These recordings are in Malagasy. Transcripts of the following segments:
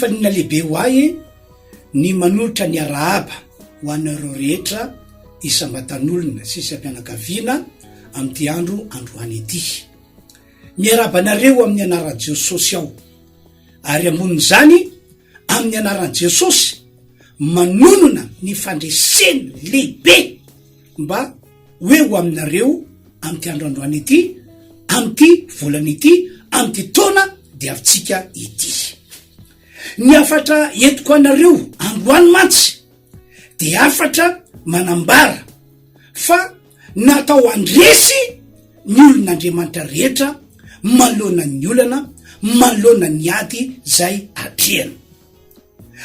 fifaniana lehibe ho ahy ny manotra ny arahaba ho anareo rehetra isambatan'olona sisy ampianakaviana amty andro androany ity. Miarabanareo amin'ny anaran'i Jesosy aho, ary amoniny zany amin'ny anaran'i Jesosy manonona ny fandreseny lehibe mba hoe ho aminareo amty andro androany ity, amty volana ity, amty taona diavitsika ity. Ny afatra entiko anareo androany mantsy de afatra manambara fa natao andresy ny olon'Andriamanitra rehetra manoloana ny olana, manoloana ny ady zay atrehana.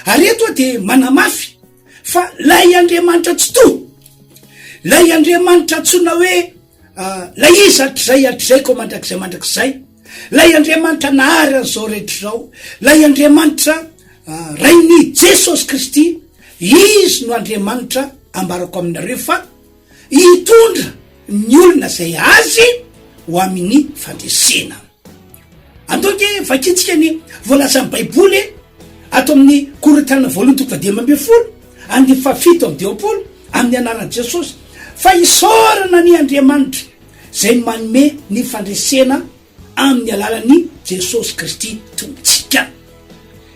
Ary eto de manamafy fa lay Andriamanitra tsy to, lay Andriamanitra tsona hoe lay izy hatrizay ko mandrakizay, lay Andriamanitra nahary an'izao rehetra zao, lay Andriamanitra rainy Jesosy Kristy, izy no Andriamanitra ambarako aminareo fa hitondra ny olona zay azy ho amin'ny fandresena. Antoke vakitsika ny voalazan'ny Baiboly ato amin'ny Korintiana voalohany toko 12 andiny 7 amin'ny anaran'i Jesosy fa isaorana ny Andriamanitra zay manome ny fandresena amin'ny alalan'ny Jesosy Kristy tompontsika.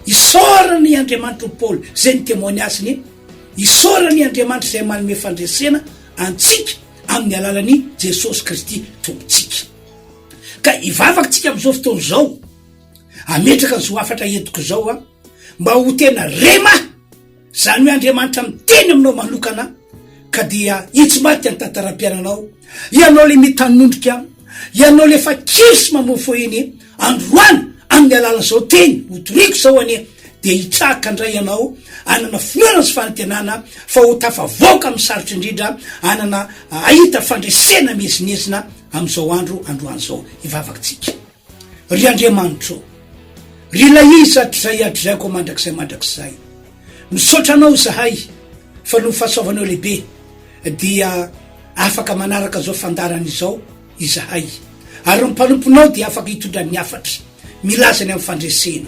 Isaorana ny Andriamanitra Paul zay ny témoignage-ny, isaorana ny Andriamanitra zay manome fandresena antsika amin'ny alalan'ny Jesosy Kristy tompontsika. Ka ivavakytsika am'izao fotoana zao, ametraka zao afatra entiko zao mba ho tena rema, zany hoe Andriamanitra miteny aminao manokana ka dia itsy maty ny tantaram-piainanao, ianao le mitanondrika, ianao le fa kirsy mamofo iny androany amin'ny alalan'izao teny hotoriko zao ane, de hitraka ndray ianao anana finoana sy fanantenana fa ho tafavoaka amin'ny sarotra indrindra, anana ahita fandresena mezinezina am'izao androany zao. Ivavakytsika ry Andriamanitra, ry lay izy hatrizay ko mandrakizay, misaotra anao zahay fa no fahasoavanao lehibe dia afaka manaraka zao fandarana izao izahay, ary mpanomponao dia afaka hitondra ny afatra milazany amin'ny fandresena.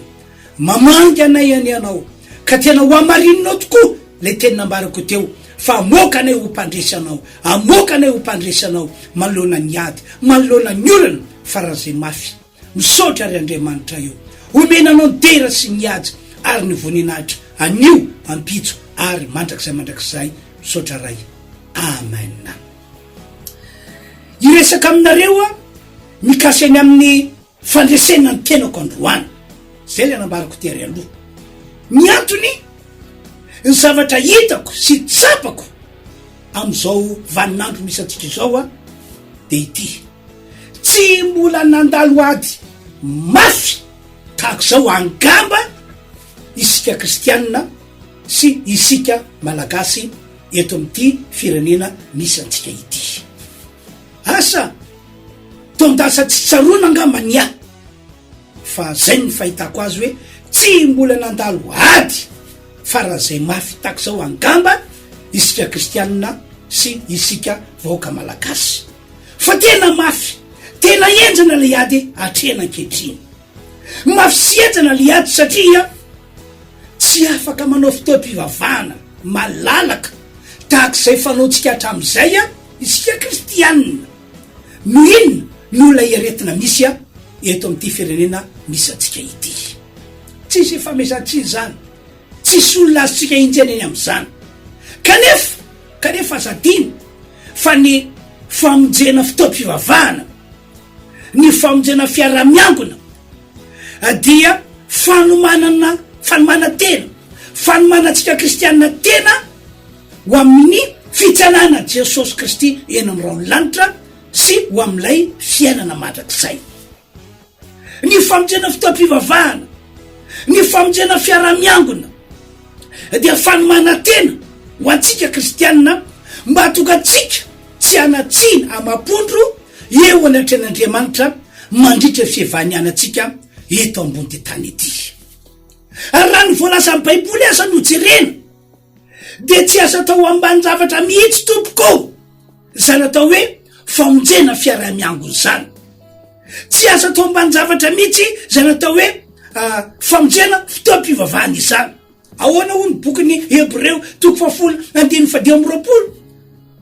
Mamangy anay any anao ka tena ho amarinonao tokoa le teny nambarako teo fa amoaka anay ho mpandresanao, amoaka anay ho mpandresanao manoloana ny ady, manoloana ny olana farazay mafy. Misaotra ry Andriamanitra io, omenanao ny tera sy ny ady ary ny voninahitra anio ampitso ary mandrakizay misaotra ray. Amen. Iresaka aminareo mikasiny amin'ny fandresena ny tenako androany, zay le nambarako tery aloha. Ny antony ny zavatra hitako sy tsapako am'izao vaninandro misy atsika zao de ity: tsy mbola nandalo ady mafy tahako zao angamba isika kristianina sy isika malagasy eto amin'ity firenena misy antsika ity. Asa tondasa tsy tsarona angamba ny ahy, fa zay ny fahitako azy hoe tsy mbola nandalo ady farazay mafy tahako zao angamba isika kristianina sy isika vahoaka malagasy. Fa tena mafy, tena enjana le ady atrehana ankehitriny, mafy sy enjana le ady satria tsy afaka manao fotoam-pivavahana malalaka tahak'izay fanaontsika hatramin'izay isika kristianina. No inona no lay aretina misy eto amin'ity firenena misy atsika ity. Tsisy efamezantsiny zany, tsisy olona azontsika injana eny am'izany, kanefa azadiny fa ny famonjena fotoam-pivavahana, ny famonjena fiara-miangona dia fanomana tena, fanomanantsika kristianina tena ho amin'ny fitsanana Jesosy Kristy eny amin'ny rano lanitra sy ho amin'ilay fiainana mandrakizay. Ny famonjena fotoam-pivavahana, ny famonjena fiara-miangona dia fanomana tena ho antsika kristianina mba hatonga atsika tsy anatsina amapondro eo anatren'Andriamanitra mandritra fievahany antsika eto ambony ty tany ity. Ary raha ny voalazan'ny Baiboly aza no jerena de tsy aza atao ambany zavatra mihitsy tompoko zany atao hoe famonjena fiara-miangona zany, tsy aza atao ambany zavatra mihitsy zany atao hoe famonjena fotoam-pivavahana izany. Ahoana ho ny bokyny Hebreo 10:12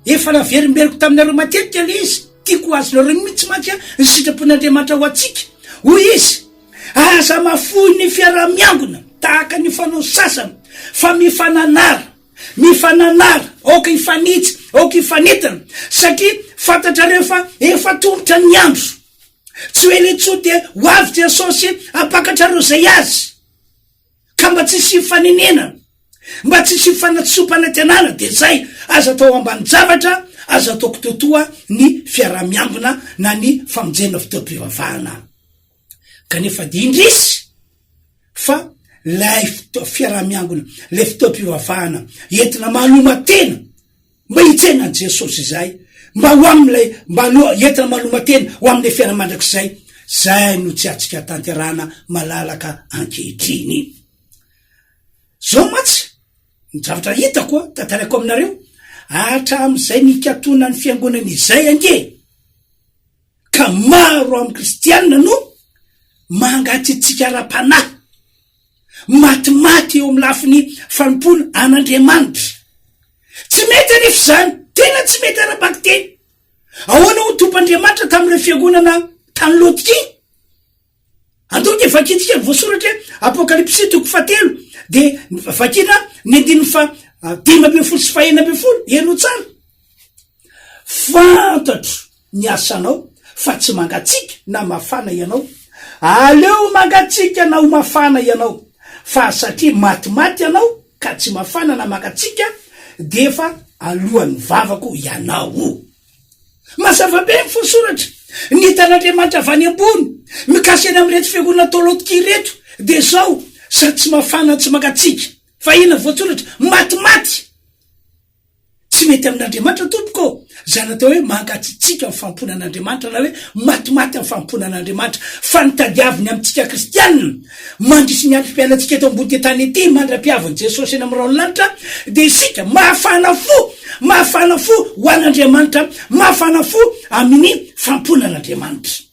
efa naverimberiko taminareo matetika le izy tiako azy nareo mihitsy matsy ny sitrapon'Andriamanitra ho atsika hoy izy aza mafoy ny fiara-miangona tahaka ny fanao sasany fa mifananara oka ifanitsy oka ifanetana satria fantatrareo fa efa tombotra ny andro tsy hoe le tso de ho avy Jesosy apakatrareo zay azy ka mba tsy sy fanenena mba tsy sy fanatsopana tenana de zay aza atao ambany zavatra aza ataoko totoa ny fiara-miangona na ny famonjena fotoam-pivavahana kanefa de indrisy fa lay fiara-miangona le fotoam-pivavahana entina maloma tena mba hitsena Jesosy zay mba ho am'lay entina maloma tena ho am'le fiaina mandrakizay zay no tsy atsika tanterana malalaka ankehitriny zao matsy ny zavatra hitako tantarako aminareo hatram'izay nikatona ny fiangonana izay ange ka maro amin'ny kristianina no mangatsitsika ara-panahy matimaty eo amin'ny lafiny fanompona an'Andriamanitra tsy mety anefa zany tena tsy mety ara-baky teny ahoana ho tompoandriamanitra tamin'ireo fiangonana tany Lôdiki antoky vakitsika voasoratra Apokalipsy 3 de vakina ny 5:12 eno tsara fantatro ny asanao fa tsy mangatsika na mafana ianao aleo mangatsika na ho mafana ianao fa satria matimaty ianao ka tsy mafana na mangatsika de efa alohan'ny vavako ianao mazava be ny fosoratra ny tan'Andriamanitra avy any ambony mikasy amin'reto fiangonana tao Lôdiki reto de zao sady tsy mafana tsy mangatsika fa ina voasoratra matimaty tsy mety amin'Andriamanitra tompoko zany atao hoe mangatsitsika amin'ny fampona an'Andriamanitra na hoe matimaty amin'ny fampona an'Andriamanitra fa nitadiaviny amintsika kristianina mandrisy ny androm-piainantsika eto ambony tany ety mandra-piavany Jesosy eny amin'ny raolanitra de isika mafana fo ho an'Andriamanitra mafana fo amin'ny fampona an'Andriamanitra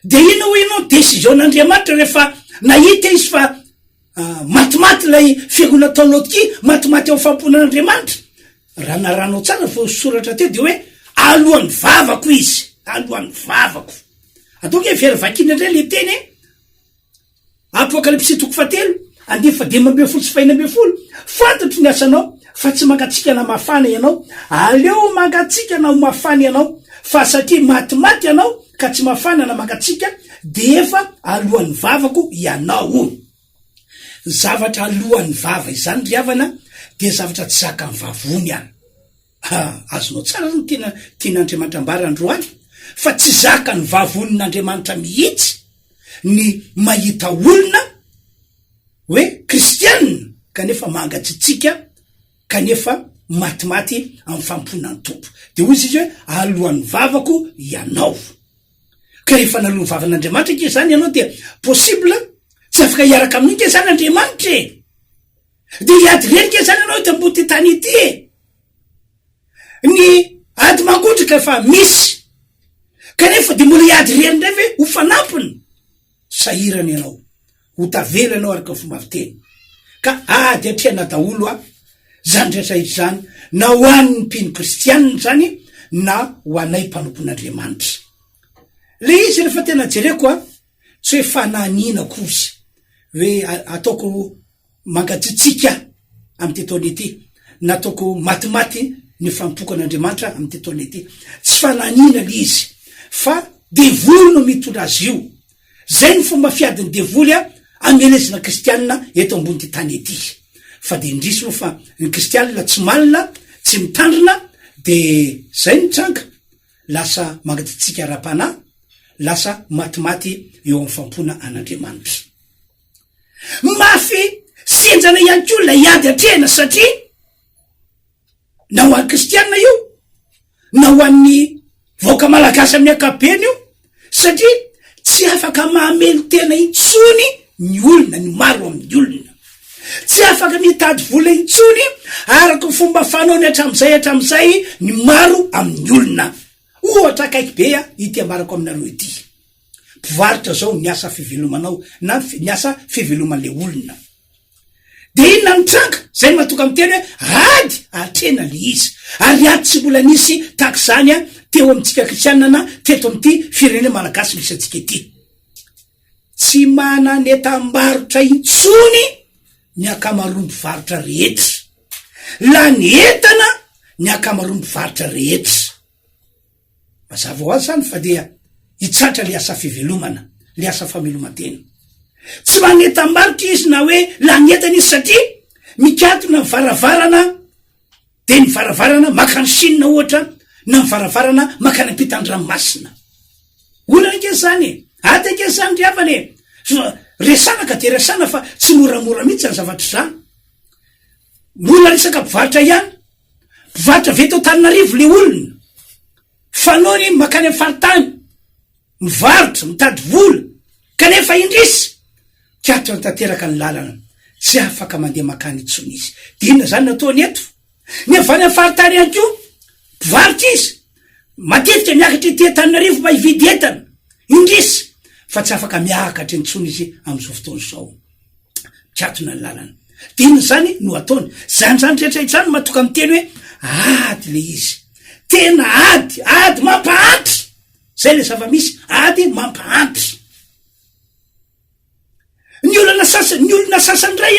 de ina ho inao décision-n'Andriamanitra rehefa nahita izy fa matimaty lay fiangonana tao Lôdiki matimaty ao fampona an'Andriamanitra raha naranao tsara fo soratra teo de hoe alohan'ny vavako izy alohan'ny vavako atoke fiara vakina indray le teny Apokalipsy 3:12 fantatro ny asanao fa tsy mangatsika na mafana ianao aleo mangatsika na ho mafana ianao fa satria matimaty ianao ka tsy mafana na mangatsika de efa alohan'ny vavako ianao zavatra alohan'ny vava izany riavana de zavatra tsy zaka ny vavony any azonao tsara ny tian'Andriamanitra ambarandroany fa tsy zaka ny vavonin'Andriamanitra mihitsy ny mahita olona hoe kristianina kanefa mangatsitsika kanefa matimaty amin'ny fampona ny tompo de hoy izy hoe alohan'ny vavako ianao ka rehefa nalohany vavan'Andriamanitra ke zany ianao de possible tsy afaka hiaraka amin'iny ke zany Andriamanitra de hiady reny ke zany anao tambony ty tany ity ny ady mangotraka fa misy kanefa de mbola hiady reny ndray ve ho fanampiny sahirany ianao ho tavela anao araka ny fomba fiteny ka ady atriana daholo zany rehetra zany na ho an'ny mpino kristianina zany na ho anay mpanompon'Andriamanitra le izy rehefa tena jereko tsy hoe fananina kozy hoe ataoko mangatsitsika amin'ny tetony ity nataoko matimaty ny fampokan'Andriamanitra amin'ny tetony ity tsy fananina le izy fa devoly no mitondra azy io zay ny fomba fiadiny devoly amelezina kristianina eto ambony ty tany ety fa de indrisy moa fa ny kristianina tsy malina tsy mitandrina de zay ny tranga lasa mangatsitsika ara-panahy lasa matimaty eo amin'ny fampona an'Andriamanitra mafy senjana ihany ko la iady atrehana satria na ho an'ny kristianina io na ho an'ny vaoka malagasy amin'ny ankapobeny io satria tsy afaka mahamelo tena intsony ny olona ny maro amin'ny olona tsy afaka mitady vola intsony araka ny fomba fanaony hatram'izay ny maro amin'ny olona ohatra akaiky be ity ambarako aminareo ity mpivarotra zao ny asa fivelomanao na ny asa fiveloman'le olona. De inona nitranga zay matoka amiteny hoe ady atrena le izy ary ady tsy mbola nisy tahaka zany a teo amintsika kristianina na teto amity firenena malagasy misy atsika ety. Tsy manany etam-barotra intsony ny akamaroa mpivarotra rehetra, la ny entana ny akamaroa mpivarotra rehetra. Mazava ho azy zany fa dia hitsatra le asa fivelomana, le asa famelomantena. Tsy manetam-barotra izy na hoe la ny entana izy satria mikatona varavarana de ny varavarana makany Chine ohatra na ny varavarana makany ampitan-dranomasina. Olana nke zany ady nke zany driavany resana ka de resana fa tsy moramora mihitsy zany zavatra zany. Olona resaka mpivarotra ihany, mpivarotra veto Antananarivo le olona fanony makany amin'ny faritany mivarotra mitady vola kanefa indrisy kiatro tanteraka ny lalana tsy afaka mandeha makany intsony izy. De inona zany nataony eto? Ny avany amin'ny faritany ihany koa mpivarotra izy matetika miakatra ety Antananarivo mba hividy entana indrisy fa tsy afaka miakatra intsony izy am'izao fotoana zao, kiatona ny lalana. De inona zany no ataony? Zany rehetra zany matoka amiteny hoe ady le izy, tena ady mampahantra. Zay le zava-misy ady mampahantra. Ny olona sasany ray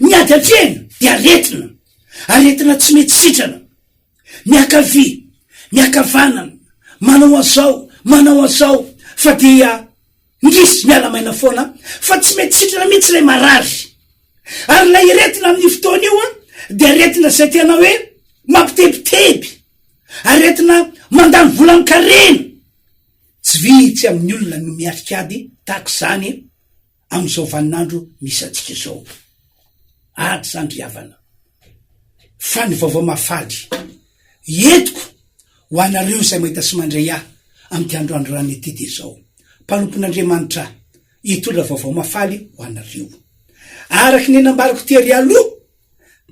ny ady atrena de aretina tsy mety sitrana, miakavy miakavanana, manao azao fa dia ndrisy miala maina foana fa tsy mety sitrana mihitsy lay marary. Ary lay aretina amin'ny fotoana io de aretina zay tena hoe mampitebiteby, aretina mandany volany karena. Tsy vitsy amin'ny olona no miatrika ady tahaka zany am'izao vaninandro misy atsika zao. Ady zany riavana. Fa ny vaovao mafaly entiko ho anareo zay mahita sy mandray ahy amty androandro rany ety de zao. Mpanompon'Andriamanitra hitondra vaovao mafaly ho anareo. Araky ny nambarako tery aloha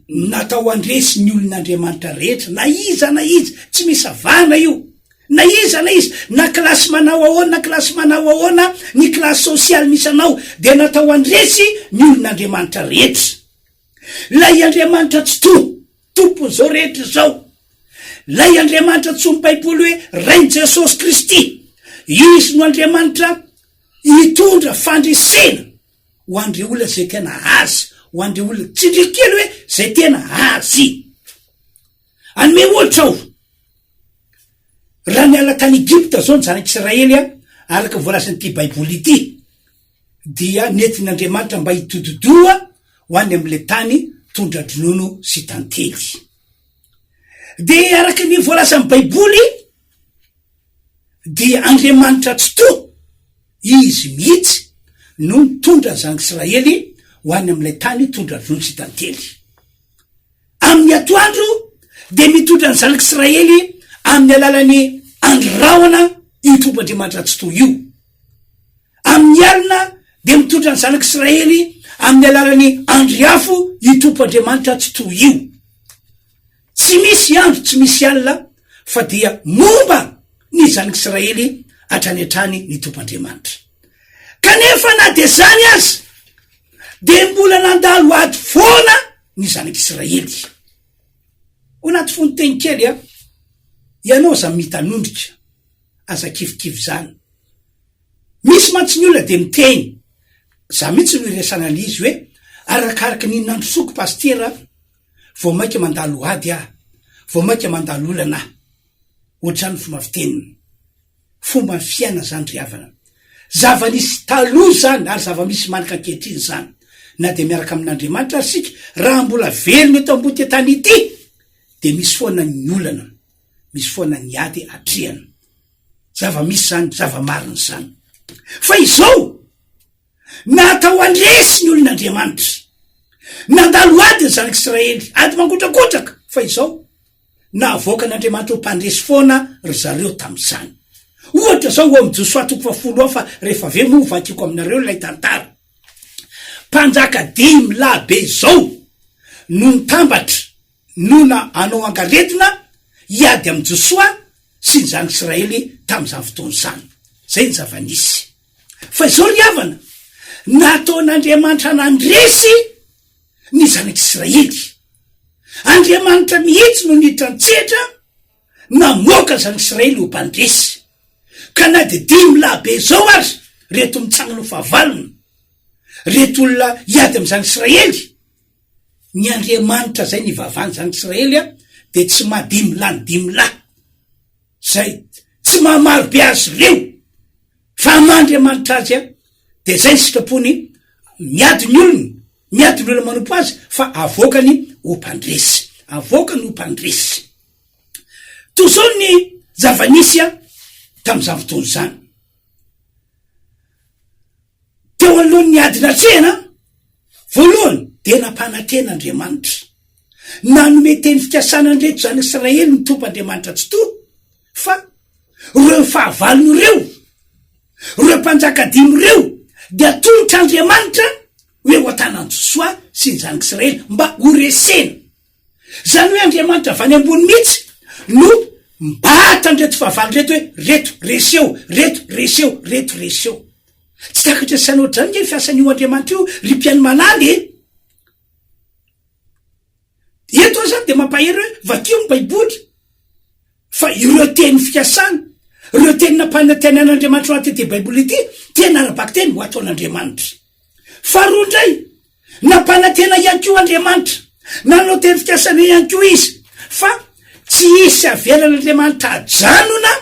natao andresy ny olon'Andriamanitra rehetra, na iza tsy misy avana io, na iza na klasy manao ahoana ny klasy sosialy misy anao de natao andresy ny olon'Andriamanitra rehetra. Lay Andriamanitra tsy tompony zao rehetra zao, lay Andriamanitra tsy Baiboly hoe Rainy Jesosy Kristy, izy no Andriamanitra hitondra fandresena ho andre olona zay tena azy, ho andre olona tsindrikely hoe zay tena azy. Anome ohatra aho, raha niala tany Egypta zao ny zanak'Israely araka voalasan'ity Baiboly ity dia nentin'Andriamanitra mba hitododoa ho any am'le tany tondra-dronono sy tantely. De araka ny voalasan'ny Baiboly dia Andriamanitra tsy izy mihitsy no mitondra ny zanak'Israely ho any am'le tany tondra-dronono sy tantely. Amin'ny atoandro de mitondra ny zanak'Israely amin'ny alalan'ny andraona itompandriamanitra tsy io. Amin'ny alina de mitondra ny zanak'Israely amin'ny alalan'ny andriafo itompandriamanitra tsy io. Tsy misy andro tsy misy alina fa dia momba ny zanak'Israely hatrany hatrany ny tompandriamanitra. Kanefa na de zany azy de mbola nandalo ady foana ny zanak'Israely. Ho naty fonoteny kely ianao za mitanondrika aza kivikivy zany. Misy mantsy ny olona de miteny, za mihitsy no iresana an'izy hoe arakaraky ny nandrosoko pastera vao maika mandalo ady vao maika mandalo olana. Ohatrany fomba fiteniny, fomba fiaina zany riavana. Zava-nisy taloha zany ary zava-misy manaka ankehitriny zany. Na de miaraka amin'Andriamanitra sika raha mbola velona eto ambony ty tany ity de misy foana ny olana, misy foana ny ady atriana. Zava-misy zany, zava-mariny zany. Fa izao natao andresy ny olon'Andriamanitra, nandalo ady ny zanak'Israely, ady mangotrakotraka. Fa izao nahavoaka n'Andriamanitra ho mpandresy foana ry zareo tam'izany. Ohatra zao amy Josoa 10 fa rehefa ave moa vakiko aminareo lay tantara. Mpanjaka 10 lahabe zao no nitambatra nona anao angaretina hiady amy Josoa sy ny zanak'Israely tam'izany fotoana zany. Zay ny zava-nisy. fa izao ry havana nataon'Andriamanitra nandresy ny zanak'Israely. Andriamanitra mihitsy no nitantsetra namoaka zanak'Israely ho mpandresy. Ka na de 10 lahabe zao ary reto mitsangana fahavalona, reto olona hiady amy zanak'Israely, ny Andriamanitra zay nivavany zanak'Israely de tsy mahadimy lany 10 lahy zay, tsy mahamarobe azy reo fa Andriamanitra azy de zay ny sitrapony miady ny olona manompo azy fa avoakany ho mpandresy, avoakany ho mpandresy. Tozao ny zava-nisy tam'izany fotoana zany. Teo alohan'ny adina tsena voalohany de nampananten'Andriamanitra, nanome teny fikasana andreto zany Israely ny tompo'Andriamanitra tsy to, fa reo fahavalony reo, reo mpanjaka 5 reo de atonitra Andriamanitra hoe ho atanan Josoa sy ny zanak'Israely mba ho resena. Zany hoe Andriamanitra avany ambony mihitsy no mbata andreto fahavalo reto hoe reto reseo, reto reseo, reto reseo. Tsy takatra sanao zany ke fiasan'io Andriamanitra io ry mpiany manaly. Eto zany de mampahery hoe vakio ny Baiboly fa ireo teny fikasana, ireo teny nampanantenan'Andriamanitra anaty ity Baiboly ity tena arabaky teny ho ataon'Andriamanitra. Faharoa indray nampanantena ihany koa Andriamanitra, nanao teny fikasana ihany koa izy, fa tsy isy avelan'Andriamanitra ajanona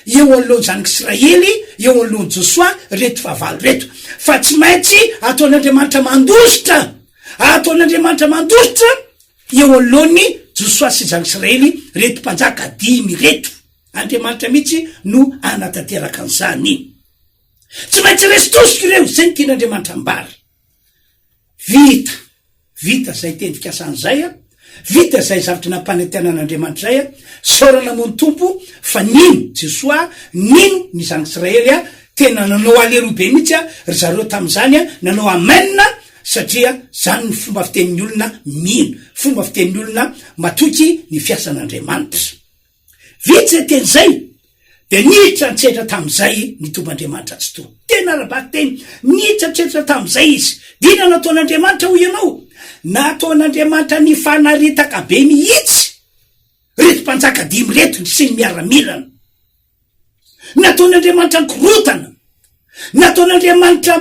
eo alohan'ny zanak'Israely, eo alohan'ny Josoa reto fahavalo reto, fa tsy maintsy ataon'Andriamanitra mandositra, ataon'Andriamanitra mandositra eo alohan'ny Josoa sy zanak'Israely reto mpanjaka 5 reto. Andriamanitra mihitsy no anatanteraka an'izany. Tsy maintsy resy tosika ireo, zay ny tian'Andriamanitra ambara. Vita zay teny fikasan'izay vita zay zavatra nampanantenan'Andriamanitra zay saorana moa ny tompo fa nino Josoa, nino ny zanak'Israely tena nanao alerobe mihitsy ry zareo tam'izany nanao amen, satria zany ny fomba fitenin'ny olona mino, fomba fitenin'ny olona matoky ny fiasan'Andriamanitra. Vita zay teny zay de niditra nitsetra tam'izay ny tompo'Andriamanitra tsy to, tena arabaky teny niditra nitsetra tam'izay izy. Dina nataon'Andriamanitra ho ianao, nataon'Andriamanitra ny fanaritaka be mihitsy reto mpanjaka 5 reto sy ny miaramilana, nataon'Andriamanitra nikorotana, nataon'Andriamanitra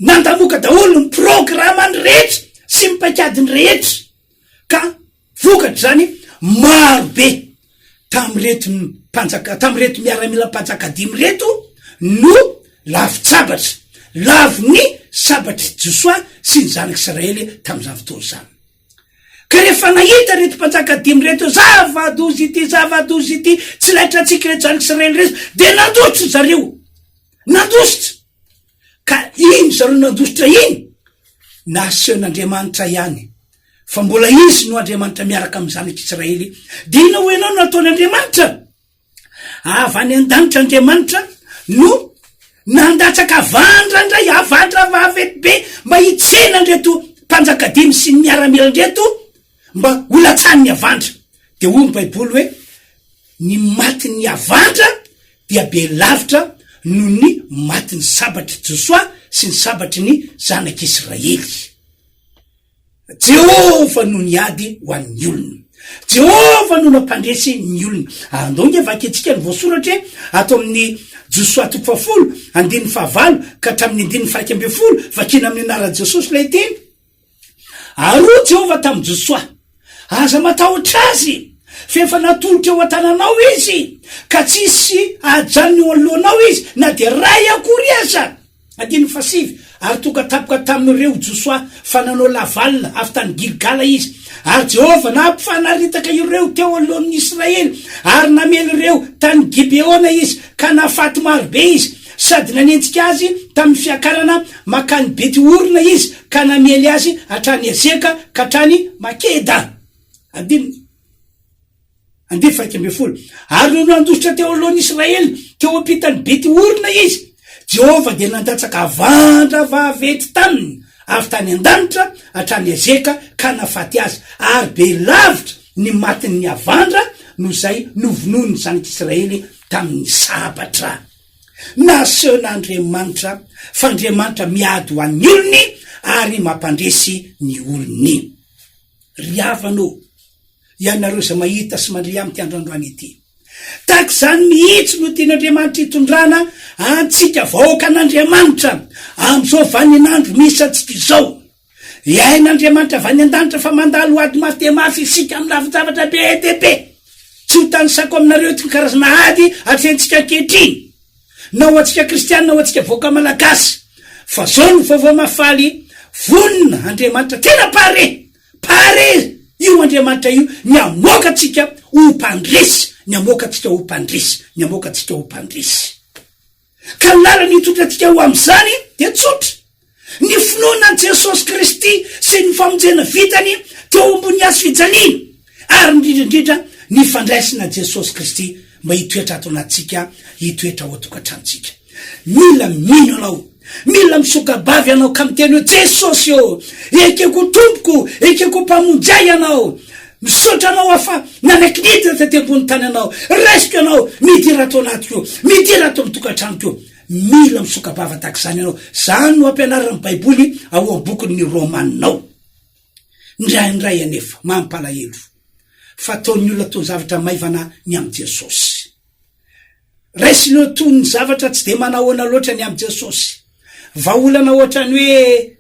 nandamoka daholo ny programany rehetra sy mipaikadiny rehetra, ka vokatra zany maro be tamreto miaramila mpanjaka 5 reto no lavitsabatra, lavy ny sabatry Josoa sy ny zanak'Israely tam'izany fotoana zany. Ka rehefa nahita reto mpanjaka 5 reto zava-dozy ity tsy laitra atsika reto zanak'Israely reto de nandositra zareo, nandositra. Ka iny zareo nandositra iny nasehon'Andriamanitra ihany, fa mbola izy no Andriamanitra miaraka amin'ny zanak'Israely. De ina ho ianao nataon'Andriamanitra avy any an-danitra Andriamanitra no nandatsaka avandrandray avandra vavety be mba hitsena andreto mpanjaka 5 sy ny miaramila andreto mba holatsany avandra. De hoy ny Baiboly hoe ny matin'ny avandra dia be lavitra noho ny matin'ny sabatry Josoa sy ny sabatry ny zanak'Israely. Jehova no niady ho an'ny olona, Jehova no nampandresy ny olona. Andonge vaketsika ny voasoratra ato amin'ny Josoa 10:9 ka hatramin'ny 9:1 vakina amin'ny anaran'i Jesosy lay teny. Aro Jehova tamin'i Josoa, aza matahotra azy fa efa natolotra eo an-tananao izy, ka tsisy ajanony eo alohanao izy na de ray akory aza. 7 ary tonga tapoka tamin'ireo Josoa fa nanao lavalina avy tany Gilgala izy, ary Jehova nampifanaritaka ireo teo alohan'ny Israely, ary namely ireo tany Gibeona izy ka nafaty marobe izy, sady nanentsika azy tamin'ny fiakarana makany Betiorina izy ka namely azy hatrany Ezeka ka hatrany Makeda. 10 ary no nandositra teo alohan'ny Israely teo ampitany Betiorina izy, Jehova de nandatsaka avandra vavety taminy avy tany an-danitra hatrany Ezeka ka nafaty azy, ary be lavitra ny matin'ny avandra no zay novonoiny zanak'Israely tamin'ny sabatra. nasehon'Andriamanitra fa Andriamanitra miady ho an'ny olony ary mampandresy ny olony. Ry havanao ianareo izay mahita sy mandre amty androandroany ity, tak zany mihitsy no tian'Andriamanitra hitondrana antsika vahoaka an'Andriamanitra am'izao vaninandro misy atsika izao. Iain'Andriamanitra avy any an-danitra fa mandalo ady mafy de mafy isika amin'ny lavin-javatra be de be. Tsy ho tanisako aminareo ty karazana ady atrentsika ankehitriny, na ho atsika kristianina, ho atsika voaka malagasy, fa zao no vaovao mafaly vonina Andriamanitra tena pare io Andriamanitra io ny amoaka atsika ho mpandresy, ny amoaka atsika ho mpandresy, ny amoaka atsika ho mpandresy. Ka lalany hitondra atsika ho am'izany de tsotra, ny finoana an Jesosy Kristy sy ny famonjena vitany teo ambony azo fijaliana, ary indrindrandrindra ny fandraisina Jesosy Kristy mba hitoetra ato anatsika, hitoetra ao atokantranotsika. Mila mino anao, mila misokabavy anao ka miteny hoe Jesosy eo, ekeko tompoko, ekeko mpamonjay anao, misotra anao afa nanakiditra taty ambony tany anao, resiko anao midira ato anatiko, midira ato mitokantranoko. Mila misokabava tahaka izany anao. Zany no ampianarana Baiboly ao am-bokin'ny Romanina. Ndraindray anefa mampalahelo fa ataon'ny olona tony zavatra maivana ny am' Jesosy, raisiny tony zavatra tsy de manahoana loatra ny am' Jesosy, vaolana ohatrany hoe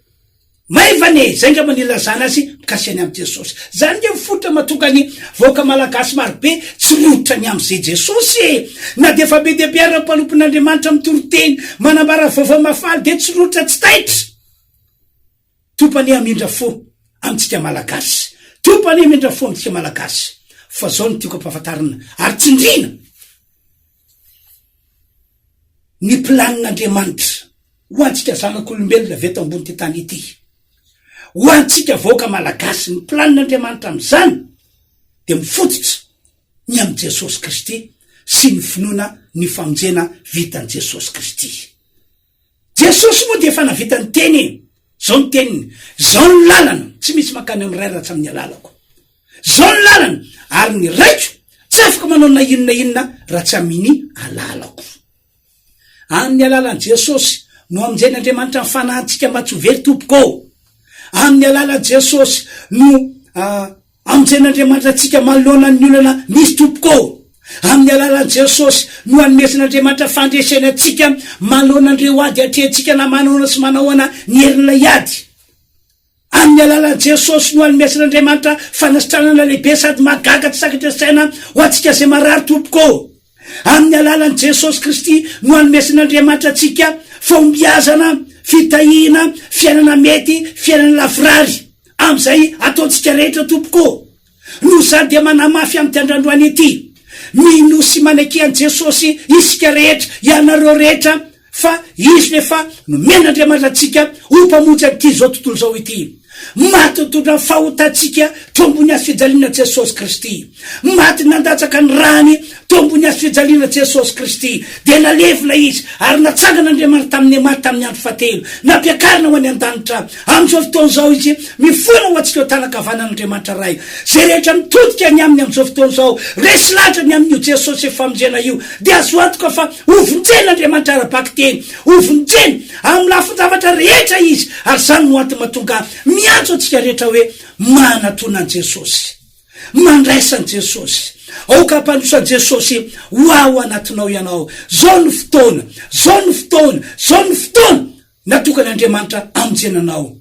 maivane zay nga manilazana azy mikasiany am' Jesosy. Zany nge mifotra matonga ny voaka malagasy marobe tsy rototra ny am'izay Jesosy, na de fa be de be ara-mpalompon'Andriamanitra mitoroteny manambara vaovao mafaly de tsy rototra tsy taitra. Topany amindra fo amitsika malagasy, topany amindra fo amitsika malagasy, fa zao no tiako ampahafantarina ary tsindrina ny planin'Andriamanitra ho antsika zanak'olombelona veto ambony ty tany ity, ho antsika voaka malagasy. Ny planin'Andriamanitra am'izany de mifototra ny am' Jesosy Kristy sy ny finoana ny famonjena vitan' Jesosy Kristy. Jesosy moa de efa navita ny teny, zao ny teniny, zao ny lalana, tsy misy makany amin'ny ray ratsy amin'ny alalako, zao ny lalana ary ny raiko tsy afaka manao na inona raha tsy amin'ny alalako. Amin'ny alalan'i Jesosy no amonjen'Andriamanitra ny fanahintsika mba tsy ho very tompoko. Amin'ny alalan'i Jesosy no amonjen'Andriamanitra atsika manoloana ny olana misy tompoko. Amin'ny alalan'i Jesosy no anomesin'Andriamanitra fandresena atsika manoloana andreo ady atrehantsika na manahoana sy manahoana ny herin'ilay ady. Amin'ny alalan'i Jesosy no anomesin'Andriamanitra fanasitranana lehibe sady magaga tsy sakatra saina ho atsika zay marary tompoko. Amin'ny alalan'i Jesosy Kristy no anomesin'Andriamanitra atsika fombiazana, fitahina, fiainana mety, fiainana lavrary, am'izay ataontsika rehetra tompoko. No sady de manamafy am'ty androandroany ity, mino sy maneky an Jesosy isika rehetra, ianareo rehetra, fa izy nefa nomen'Andriamanitra atsika ho mpamonjy am'ty zao tontolo zao ity. Maty tondra fahotatsika tombony azo fijaliana Jesosy Kristy, maty nandatsaka ny rany tombony azo fijaliana Jesosy Kristy, de nalevina izy ary natsangan'Andriamanitra tamin'ny maty tamin'ny andro fatelo, nampiakarina ho any an-danitra. Am'izao fotoana zao izy mifoana ho atsika eo tanakavanan'Andriamanitra ray, zay rehetra mitodika ny aminy am'izao fotoana zao, resy latra ny amin'io Jesosy famonjena io, de azo antoka fa hovonjen'Andriamanitra arabaky teny, hovonjeny amin'ny lafin-javatra rehetra izy, ary zany no antony mahatonga miantso atsika rehetra hoe manatona an Jesosy, mandraisa an Jesosy, aoka mpandrosa Jesosy ho ao anatinao ianao. Zao ny fotoana, zao ny fotoana, zao ny fotoana natokan'Andriamanitra amonjenanao.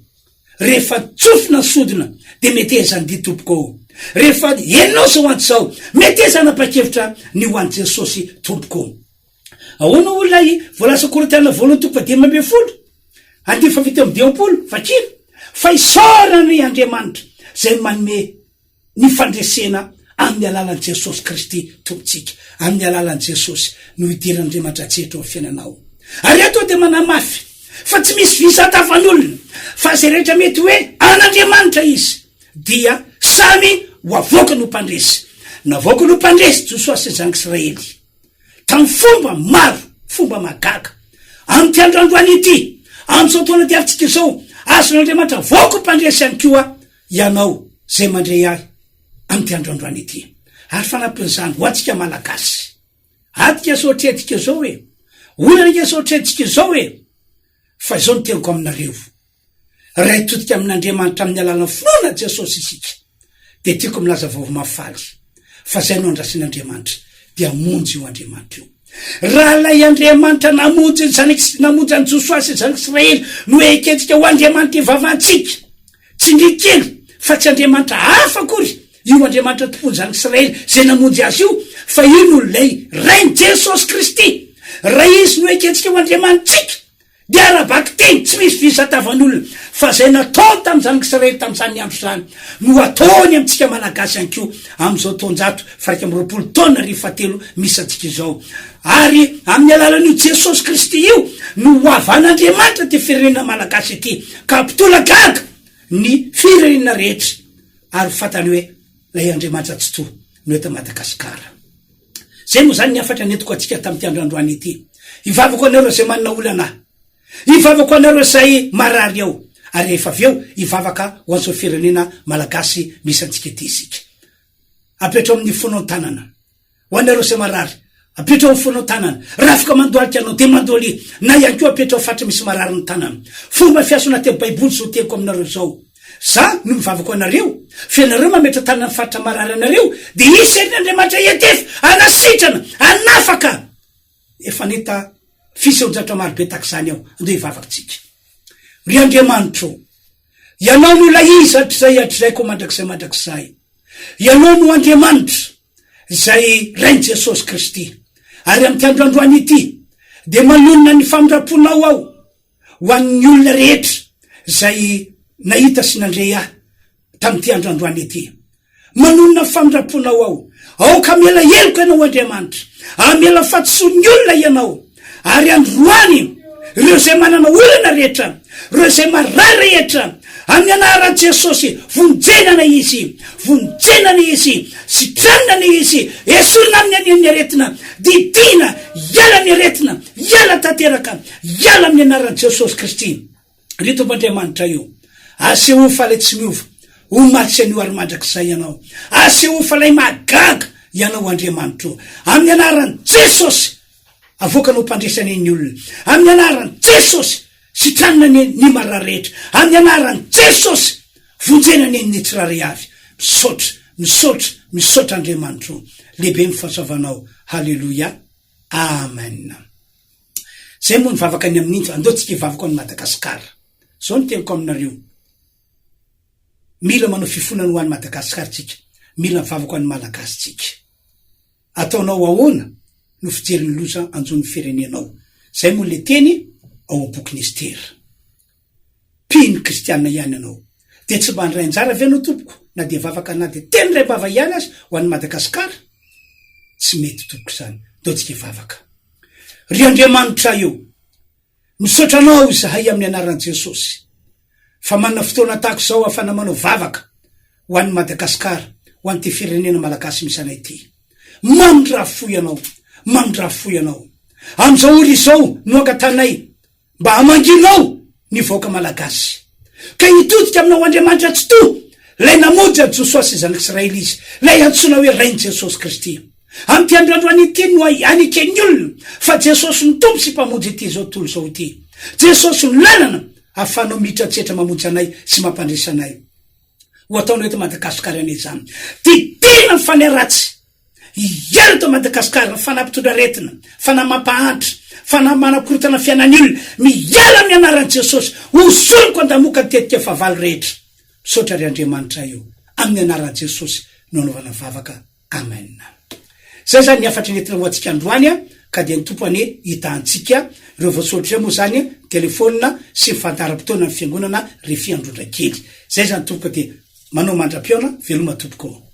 Rehefa tsofina sodina de metezany di tompoko, rehefa enao zao anto zao metezana pa-kevitra ny ho an Jesosy tompoko. Ahoana olona voalasa Korintiana voalohany toko 10:20, andy fa vita amin'ny 20 fakira, fa isorany Andriamanitra zay manome ny fandresena amin'ny alalan'i Jesosy Kristy tompontsika. Amin'ny alalan'i Jesosy no idiran'Andriamanitra tsetra ao fiainanao. Ary ato de manamafy fa tsy misy visa tafan'olona, fa zay rehetra mety hoe an'Andriamanitra izy dia samy ho avoaka no mpandresy. Navoaka no mpandresy Josua sy zanak'Israely tamin'ny fomba maro, fomba magaga. Am'ty androandroany ity, am'izao taona diavintsika izao, azon'Andriamanitra voaka mpandresy ihany koa ianao zay mandray ahy am'ty androandroany ity. Ary fanampin'izany ho atsika malagasy, atika zao tretika zao hoe olana Jesosy zao hoe fa zao niteniko aminareo ray totika amin'Andriamanitra amin'ny alalana finoana Jesosy isika de tiako milaza vaovao mafaly fa zay no andrasin'Andriamanitra dia monjy io Andriamanitra io raha lay Andriamanitra namonjy namonjy any Josua sy zanaka Israely no eketsika ho Andriamanitra ivavantsika tsy ndrikely fa tsy Andriamanitra hafa akory io Andriamanitra tompony zanaka Israely zay namonjy azy io fa ino lay rain Jesosy Kristy raha izy no eketsika ho Andriamanitsika dia arabaky teny tsy misy visatavan'olona fa zay natao tamin'ny zanaka Israely tamin'izany andro zany no ataony amintsika malagasy ihany koa amin'izao taonjato faraka amby 20 taona rifatelo misy antsika izao ary amin'ny alalan'io Jesosy Kristy io no hoavan'Andriamanitra ty firenena malagasy ity ka mpitolagaga ny firenena rehetra ary fatany hoe lay Andriamanitra tsy to no eto Madagasikara zay moa zany niafatra netiko atsika tamin'ity androandroany ity ivavako anareo zay manana olana ivavako anareo zay marary ao ary efa aveo ivavaka ho an'izao firenena malagasy misy antsika ity isika apetrao amin'ny fonao tanana ho anareo zay marary apetrao amin'ny fonao tanana raha afaka mandoalika anao de mandoaly na ihany koa apetrao fatra misy marary ny tanana fomba fiasona teo baiboly zao teko aminareo zao za no mivavako anareo fa anareo mametra tanana fatra marary anareo de isan'Andriamanitra etefa anasitrana anafaka efa neta fisehodratra maro be takizany ao andeha ivavaksika ry Andriamanitra ianao no laiza hatrizay ko mandrakizay ianao no Andriamanitra zay rain Jesosy Kristy ary amin'ny androandroany ity de manonona ny famindramponao ao ho an'ny olona rehetra zay nahita sy nandre ahy tamin'ity androandroany ity manonona ny famindramponao ao aoka miala heloko ianao Andriamanitra amiala fatsony olona ianao ary androany ireo zay manana olana rehetra ireo zay marary rehetra amin'ny anaran'i Jesosy vonjenana izy sitranana izy esorina amin'ny aretina didina iala ny aretina iala tanteraka iala amin'ny anaran'i Jesosy Kristy ry Tompoandriamanitra io aseho fa lay tsy miova ho matsy an'io ary mandrakizay ianao aseho fa lay magaga ianao Andriamanitra amin'ny anaran'i Jesosy avokanao mpandresany ny olona amin'ny anaran'i Jesosy sitranana ny marary rehetra amin'ny anaran'i Jesosy vonjenany ny tsirary avy misaotra Andriamanitra lehibe mifahasavanao haleluya amen zay moa nivavaka any amin'iny andeo tsika ivavaka any Madagasikara zao no teniko aminareo mila manao fifonana ho any Madagasikara tsika mila mivavaka any malagasy tsika ataonao ahoana no fijery ny loza anjony firenenao zay moa le teny ao boky Estera pino kristianina ihany anao de tsy mba ndray anjara avy anao tompoko na de vavaka na de teny ray bava ihany azy ho any Madagasikara tsy mety tompoko zany daotsika ivavaka ry Andriamanitra io misaotra anao izahay amin'ny anaran'i Jesosy fa manana fotoana tahako zao ahafana manao vavaka ho any Madagasikara ho an'ty firenena malagasy misy anay ity mandrafo ianao am'izao olo izao no angatanay mba hamanginao ny voaka malagasy ka hitodika aminao Andriamanitra tsy to lay namonjy a Josua sy zanaka Israely izy lay antsoina hoe rain Jesosy Kristy am'ty androandroany ity no anikeny olona fa Jesosy ny tompo sy mpamonjy ity zao tolo zao ity Jesosy ny lalana ahafanao mitratsetra mamonjy anay sy mampandresa anay ho ataonao eto Madagasikara anay zany ty tena mifaneratsy iala to Madagasikara fanampitondra aretina fanamampahantra fanamanakorotana fiainany olona miala amin'ny anaran'i Jesosy hosoroko andamoka tetika favalo rehetra misaotra ry Andriamanitra io amin'ny anaran'i Jesosy no anaovana vavaka amen zay zany niafatra nentina ho antsika androany ka dia ny tompony hitantsika ireo voasoratra moa zany telefona sy fantaram-potoana ny fiangonana refi androndra kely zay zany tompoko de manao mandra-piona veloma tompoko